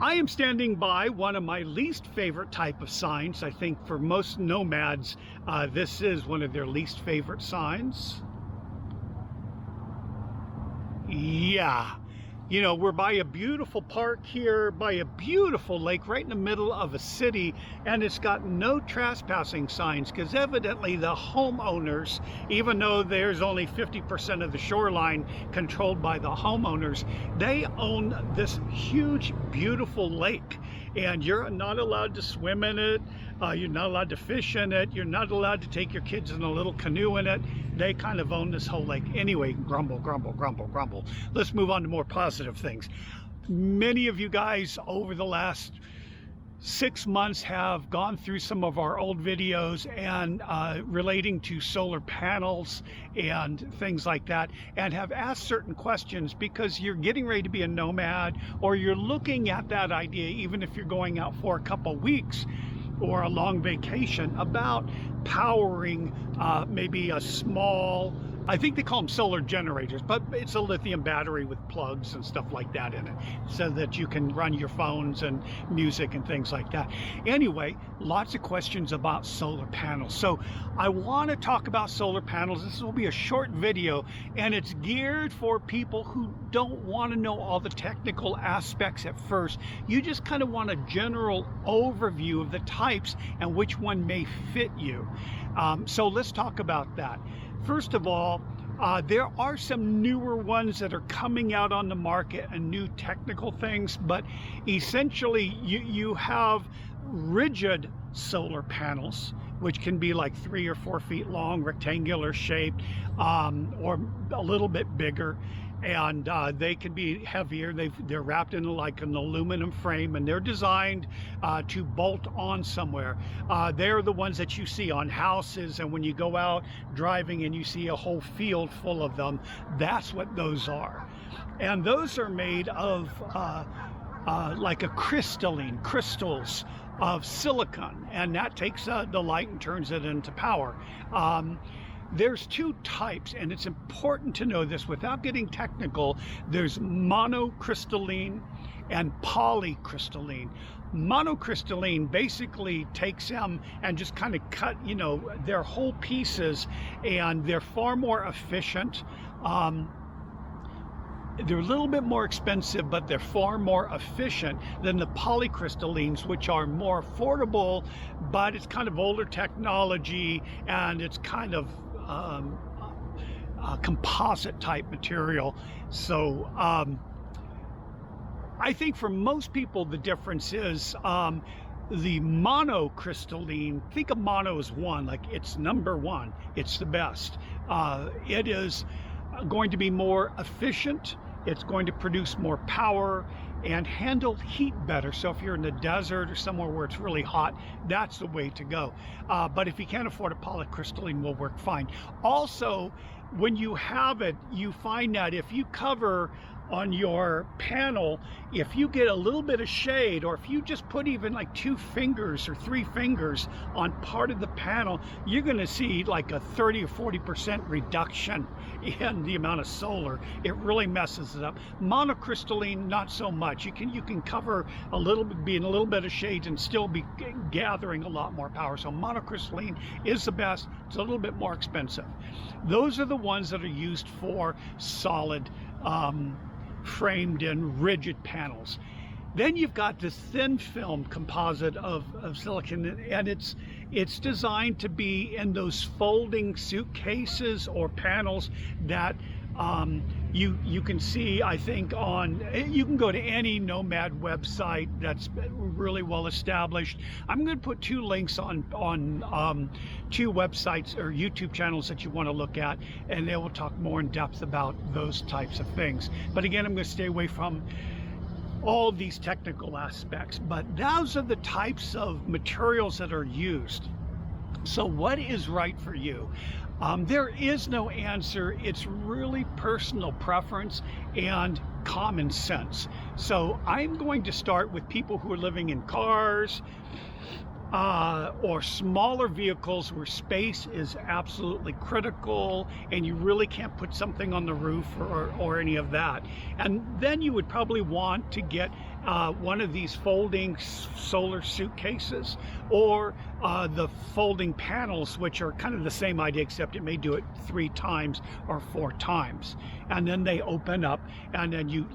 I am standing by one of my least favorite type of signs. I think for most nomads, this is one of their least favorite signs. Yeah, you know, we're by a beautiful park here, by a beautiful lake right in the middle of a city, and it's got no trespassing signs because evidently the homeowners, even though there's only 50% of the shoreline controlled by the homeowners, they own this huge, beautiful lake, and you're not allowed to swim in it. You're not allowed to fish in it. You're not allowed to take your kids in a little canoe in it. They kind of own this whole lake. Anyway, grumble, grumble, grumble, grumble. Let's move on to more positive things. Many of you guys over the last 6 months have gone through some of our old videos and relating to solar panels and things like that, and have asked certain questions because you're getting ready to be a nomad, or you're looking at that idea, even if you're going out for a couple weeks or a long vacation, about powering maybe a small, I think they call them solar generators, but it's a lithium battery with plugs and stuff like that in it, so that you can run your phones and music and things like that. Anyway, lots of questions about solar panels. So I want to talk about solar panels. This will be a short video, and it's geared for people who don't want to know all the technical aspects at first. You just kind of want a general overview of the types and which one may fit you. So let's talk about that. First of all, there are some newer ones that are coming out on the market and new technical things, but essentially you have rigid solar panels, which can be like 3 or 4 feet long, rectangular shaped, or a little bit bigger. And they can be heavier. They're wrapped in like an aluminum frame, and they're designed to bolt on somewhere. They're the ones that you see on houses, and when you go out driving and you see a whole field full of them, that's what those are. And those are made of like a crystals of silicon, and that takes the light and turns it into power. There's two types, and it's important to know this without getting technical. There's monocrystalline and polycrystalline. Monocrystalline basically takes them and just kind of cut, you know, their whole pieces, and they're far more efficient. They're a little bit more expensive, but they're far more efficient than the polycrystallines, which are more affordable, but it's kind of older technology, and it's kind of composite type material. So I think for most people the difference is the monocrystalline. Think of mono as one, like it's number one, it's the best. It is going to be more efficient, it's going to produce more power and handle heat better. So if you're in the desert or somewhere where it's really hot, that's the way to go. But if you can't afford a polycrystalline, will work fine. Also, when you have it, you find that if you cover on your panel, if you get a little bit of shade, or if you just put even like 2 fingers or 3 fingers on part of the panel, you're going to see like a 30 or 40% reduction in the amount of solar. It really messes it up. Monocrystalline, not so much. You can cover a little bit, be in a little bit of shade, and still be gathering a lot more power. So monocrystalline is the best. It's a little bit more expensive. Those are the ones that are used for solid framed in rigid panels. Then you've got this thin film composite of silicon, and it's designed to be in those folding suitcases or panels that you can see, I think, you can go to any Nomad website that's really well established. I'm going to put 2 links on 2 websites or YouTube channels that you want to look at, and they will talk more in depth about those types of things. But again, I'm going to stay away from all these technical aspects, but those are the types of materials that are used. So what is right for you? There is no answer. It's really personal preference and common sense. So I'm going to start with people who are living in cars, or smaller vehicles where space is absolutely critical and you really can't put something on the roof or any of that. And then you would probably want to get one of these folding solar suitcases, or the folding panels, which are kind of the same idea, except it may do it 3 times or 4 times. And then they open up, and then you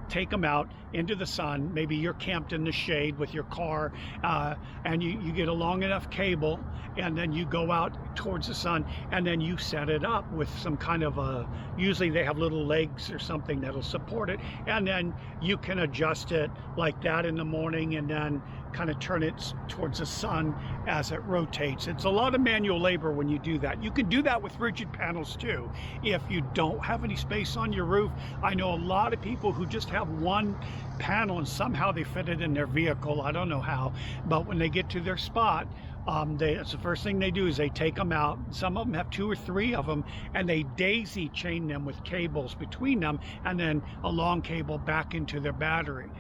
take them out into the sun. Maybe you're camped in the shade with your car, and you get a long enough cable, and then you go out towards the sun, and then you set it up with some kind of usually they have little legs or something that'll support it, and then you can adjust it like that in the morning, and then kind of turn it towards the sun as it rotates. It's a lot of manual labor when you do that. You can do that with rigid panels too if you don't have any space on your roof. I know a lot of people who just have one panel and somehow they fit it in their vehicle. I don't know how, but when they get to their spot, that's the first thing they do is they take them out. Some of them have 2 or 3 of them, and they daisy chain them with cables between them, and then a long cable back into their battery.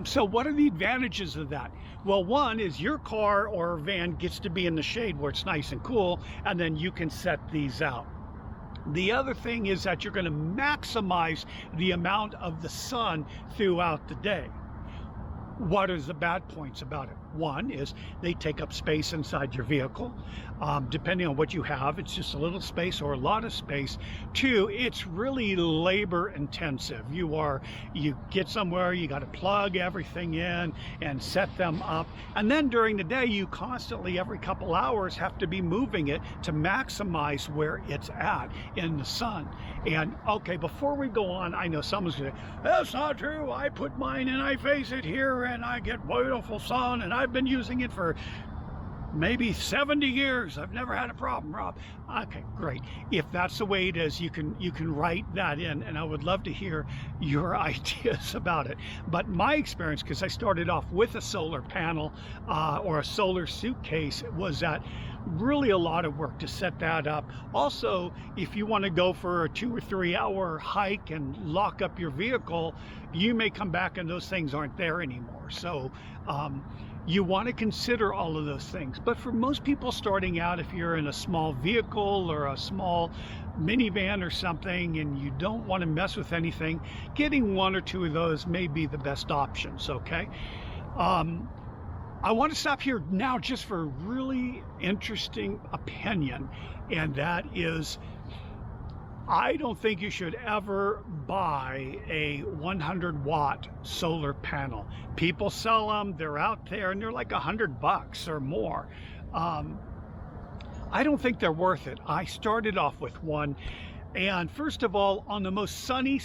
So what are the advantages of that? Well, one is your car or van gets to be in the shade where it's nice and cool, and then you can set these out. The other thing is that you're going to maximize the amount of the sun throughout the day. What is the bad points about it? One is they take up space inside your vehicle. Depending on what you have, it's just a little space or a lot of space. 2, it's really labor intensive. You get somewhere, you got to plug everything in and set them up. And then during the day, you constantly, every couple hours, have to be moving it to maximize where it's at in the sun. And okay, before we go on, I know someone's going to say, that's not true. I put mine and I face it here and I get beautiful sun and I've been using it for maybe 70 years. I've never had a problem, Rob. Okay, great. If that's the way it is, you can write that in, and I would love to hear your ideas about it. But my experience, because I started off with a solar panel or a solar suitcase, was that really a lot of work to set that up. Also, if you want to go for a 2 or 3 hour hike and lock up your vehicle, you may come back and those things aren't there anymore. So you want to consider all of those things. But for most people starting out, if you're in a small vehicle or a small minivan or something and you don't want to mess with anything, getting 1 or 2 of those may be the best options, okay? I want to stop here now just for a really interesting opinion, and that is, I don't think you should ever buy a 100-watt solar panel. People sell them, they're out there, and they're like $100 or more. I don't think they're worth it. I started off with one, and first of all, on the most sunny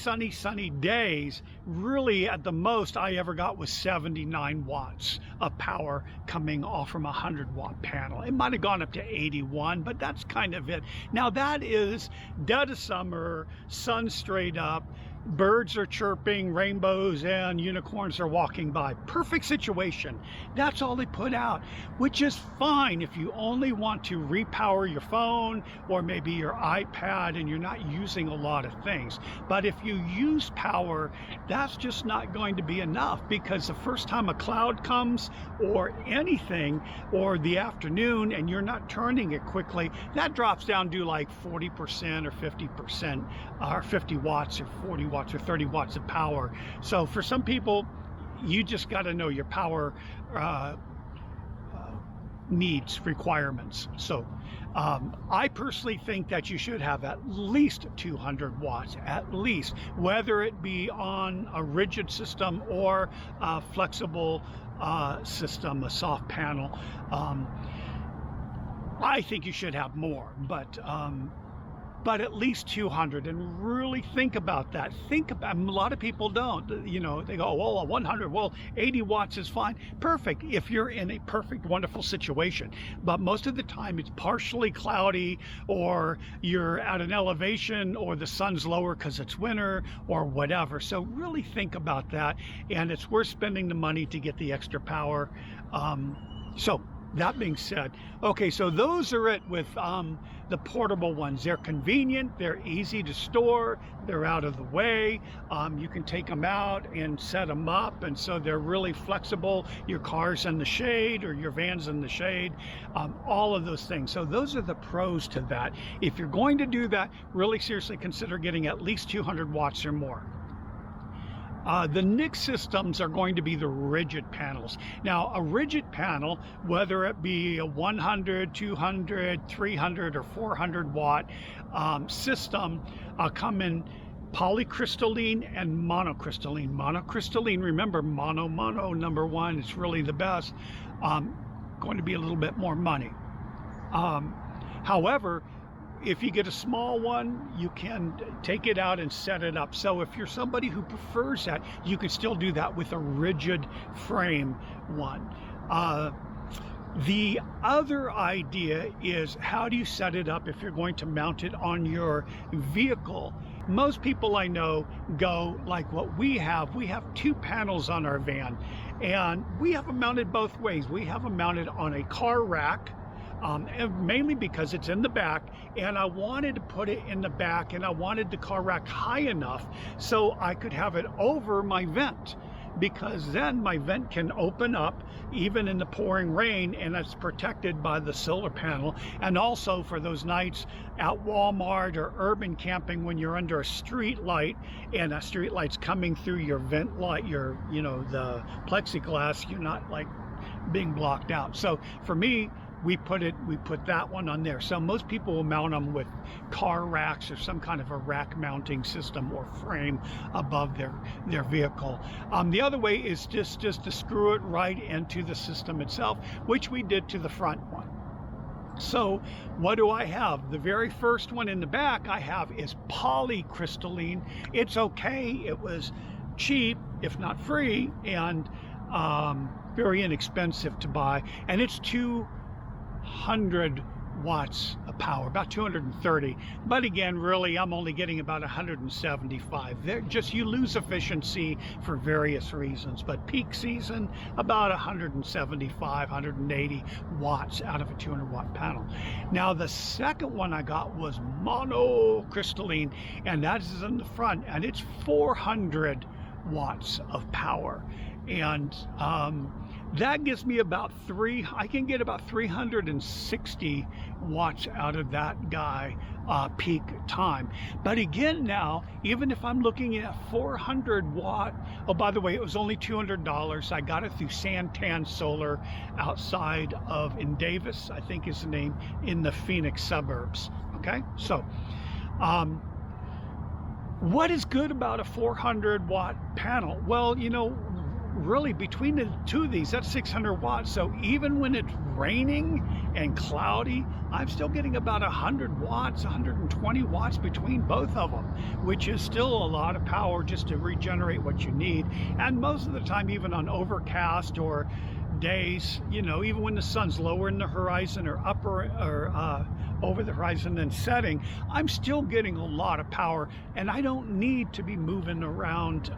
days, really at the most I ever got was 79 watts of power coming off from a 100-watt panel. It might have gone up to 81, but that's kind of it. Now that is dead of summer, sun straight up, birds are chirping, rainbows and unicorns are walking by. Perfect situation. That's all they put out, which is fine if you only want to repower your phone or maybe your iPad and you're not using a lot of things. But if you use power, that's just not going to be enough, because the first time a cloud comes or anything, or the afternoon, and you're not turning it quickly, that drops down to like 40% or 50%, or 50 watts or 40 watts or 30 watts of power. So for some people, you just got to know your power needs, requirements. So I personally think that you should have at least 200 watts, at least, whether it be on a rigid system or a flexible system, a soft panel. I think you should have more, but at least 200, and really think about that. A lot of people don't, you know, they go, well, 100, well, 80 watts is fine. Perfect if you're in a perfect, wonderful situation. But most of the time it's partially cloudy, or you're at an elevation, or the sun's lower because it's winter or whatever. So really think about that, and it's worth spending the money to get the extra power. So that being said, okay, so those are it with the portable ones. They're convenient, they're easy to store, they're out of the way. You can take them out and set them up, and so they're really flexible. Your car's in the shade or your van's in the shade, all of those things. So those are the pros to that. If you're going to do that, really seriously consider getting at least 200 watts or more. The next systems are going to be the rigid panels. Now, a rigid panel, whether it be a 100, 200, 300, or 400 watt system, come in polycrystalline and monocrystalline. Monocrystalline, remember, mono, number one, it's really the best. Going to be a little bit more money. However, if you get a small one, you can take it out and set it up. So if you're somebody who prefers that, you can still do that with a rigid frame one. The other idea is, how do you set it up if you're going to mount it on your vehicle? Most people I know go like what we have. We have 2 panels on our van, and we have them mounted both ways. We have them mounted on a car rack, and mainly because it's in the back, and I wanted to put it in the back, and I wanted the car rack high enough so I could have it over my vent, because then my vent can open up even in the pouring rain, and it's protected by the solar panel. And also for those nights at Walmart or urban camping when you're under a street light and a street light's coming through your vent light, your, you know, the plexiglass, you're not like being blocked out. So for me, we put that one on there. So most people will mount them with car racks or some kind of a rack mounting system or frame above their vehicle. The other way is just to screw it right into the system itself, which we did to the front one. So what do I have? The very first one in the back I have is polycrystalline. It's okay. It was cheap, if not free, and very inexpensive to buy, and it's 200 watts of power, about 230. But again, really, I'm only getting about 175. You lose efficiency for various reasons, but peak season, about 175, 180 watts out of a 200 watt panel. Now, the second one I got was monocrystalline, and that is in the front, and it's 400 watts of power. And that gives me about I can get about 360 watts out of that guy peak time. But again, now, even if I'm looking at 400 watt, oh, by the way, it was only $200. I got it through Santan Solar outside of, in Davis, I think is the name, in the Phoenix suburbs. Okay, so what is good about a 400 watt panel? Well, you know, really between the two of these, that's 600 watts. So even when it's raining and cloudy, I'm still getting about 100 watts, 120 watts between both of them, which is still a lot of power just to regenerate what you need. And most of the time, even on overcast or days, you know, even when the sun's lower in the horizon or upper or over the horizon and setting, I'm still getting a lot of power, and I don't need to be moving around,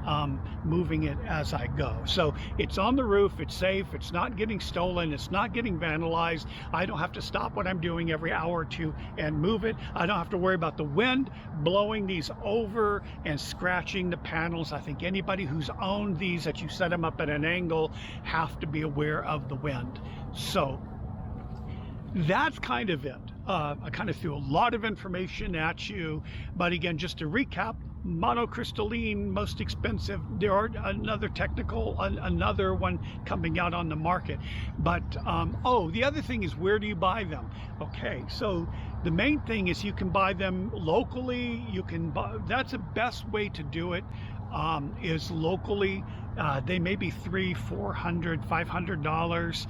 moving it as I go. So it's on the roof, it's safe, it's not getting stolen, it's not getting vandalized. I don't have to stop what I'm doing every hour or two and move it. I don't have to worry about the wind blowing these over and scratching the panels. I think anybody who's owned these, that you set them up at an angle, have to be aware of the wind. So that's kind of it. I kind of threw a lot of information at you, but again, just to recap, monocrystalline, most expensive. There are another one coming out on the market. But oh, the other thing is, where do you buy them? Okay, so the main thing is you can buy them locally. You can buy, that's the best way to do it, is locally. They may be $300, $400, $500.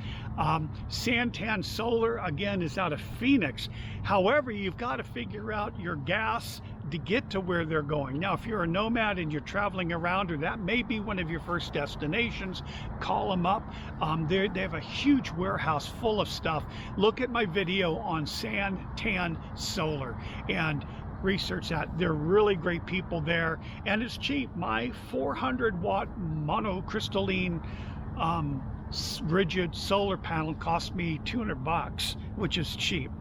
Santan Solar, again, is out of Phoenix. However, you've got to figure out your gas to get to where they're going. Now, if you're a nomad and you're traveling around, or that may be one of your first destinations, call them up. They have a huge warehouse full of stuff. Look at my video on Santan Solar and research that. They're really great people there, and it's cheap. My 400 watt monocrystalline rigid solar panel cost me $200, which is cheap.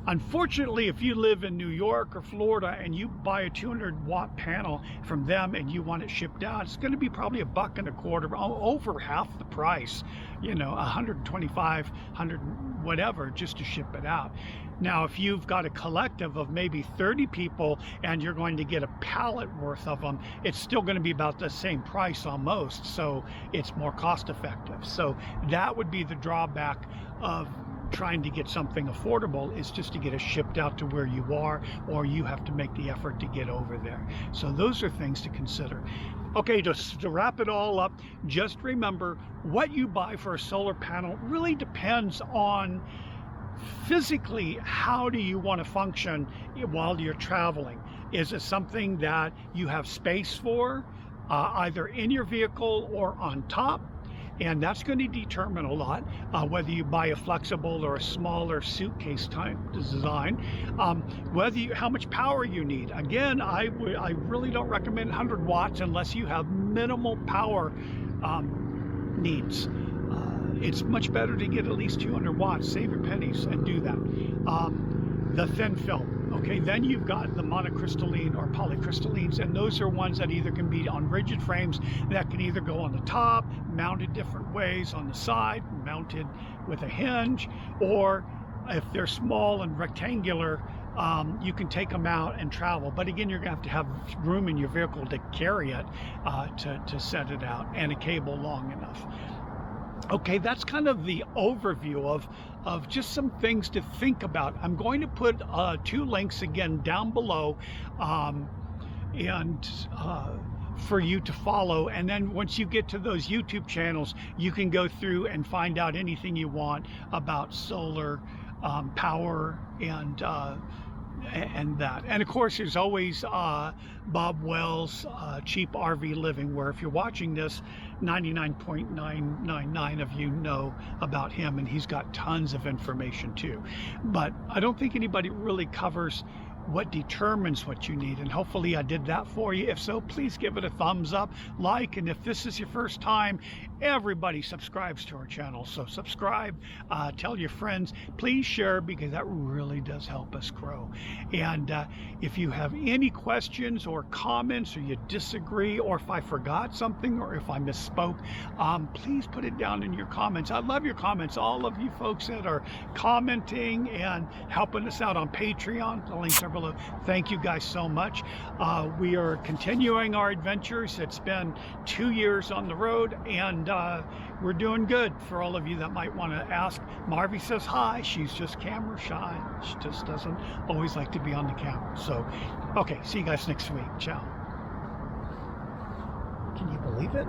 Unfortunately, if you live in New York or Florida and you buy a 200-watt panel from them and you want it shipped out, it's going to be probably $1.25, over half the price, you know, 125, 100, whatever, just to ship it out. Now, if you've got a collective of maybe 30 people and you're going to get a pallet worth of them, it's still going to be about the same price almost, so it's more cost effective. So that would be the drawback of trying to get something affordable, is just to get it shipped out to where you are, or you have to make the effort to get over there. So those are things to consider. Okay, to wrap it all up, just remember, what you buy for a solar panel really depends on physically how do you want to function while you're traveling. Is it something that you have space for, either in your vehicle or on top? And that's going to determine a lot, whether you buy a flexible or a smaller suitcase type design, how much power you need. Again, I really don't recommend 100 watts unless you have minimal power needs. It's much better to get at least 200 watts, save your pennies, and do that. The thin film. Okay, then you've got the monocrystalline or polycrystallines, and those are ones that either can be on rigid frames that can either go on the top, mounted different ways, on the side, mounted with a hinge, or if they're small and rectangular, you can take them out and travel. But again, you're going to have room in your vehicle to carry it, to set it out, and a cable long enough. Okay, that's kind of the overview of just some things to think about. I'm going to put 2 links again down below, for you to follow, and then once you get to those YouTube channels, you can go through and find out anything you want about solar power and that. And of course, there's always Bob Wells' Cheap RV Living, where if you're watching this, 99.999 of you know about him, and he's got tons of information too. But I don't think anybody really covers what determines what you need, and hopefully I did that for you. If so, please give it a thumbs up, like, and if this is your first time, everybody subscribes to our channel, so subscribe, tell your friends, please share, because that really does help us grow. And if you have any questions or comments, or you disagree, or if I forgot something, or if I misspoke, please put it down in your comments. I love your comments, all of you folks that are commenting and helping us out on Patreon. The links are below. Thank you guys so much. We are continuing our adventures. It's been 2 years on the road, and we're doing good. For all of you that might want to ask, Marvy says hi. She's just camera shy. She just doesn't always like to be on the camera. So, okay, see you guys next week. Ciao. Can you believe it?